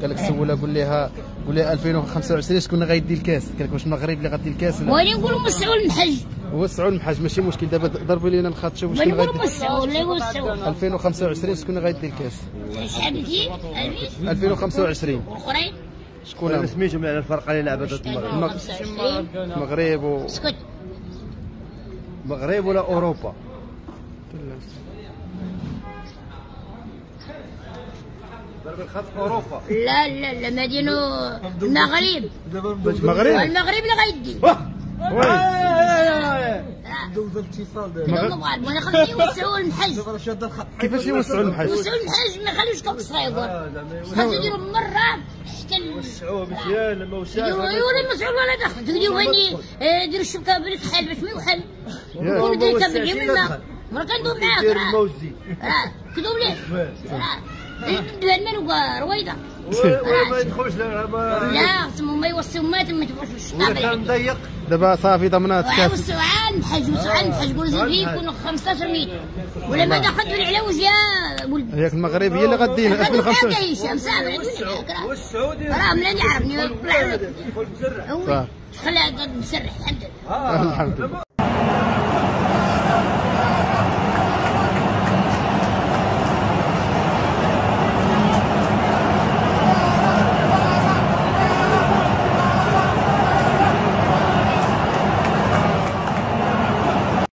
قال لك سولها قول لها 2025 شكون غيدي الكاس؟ قال لك واش المغرب اللي غادي الكاس؟ وين نقولوا مسعود المحج. هو السعود المحج ماشي مشكل. دابا ضربوا لينا الخط شوفوا وين شكون غيدي. نقولوا مسعود لا يقول السعود 2025 شكون غيدي الكاس؟ شحال قلتي؟ 2025 والاخرين شكون؟ سميتهم على الفرقه اللي لعبت المغرب. المغرب اسكت. المغرب ولا اوروبا؟ ضرب الخط اوروبا. لا لا لا مدينة المغرب. المغرب المغرب اللي غيدي. دوز الاتصال وانا خليه يوسعوا المحج. كيفاش يوسعوا المحج؟ يوسعوا المحج ما يخليوش كوك صغير. خاصو يديروا مرة حتى وسعوه مزيان لما وسع. ولا مسعود ولا دخل تقولوا هاني ديروا الشبكة بالكحل باش ما يوحل. يكون ديرها باليم الماء. مرة كندوب معاك راه كذوب ليه ندير الماء رويضة. ما يدخلش لا تما ما يوصيو ما تبغوش الشطاب. كان ضيق. دابا صافي ضمنات كاس. وسعوا عن الحج وسعوا عن الحج قول زيد يكونوا 15 متر ولا ما دخلت على وجه ولد. ياك المغرب هي اللي غادينا 2025. والسعودي راه ملي يعرفني طلع هو صافي خلاه مسرح الحمد لله. الحمد لله.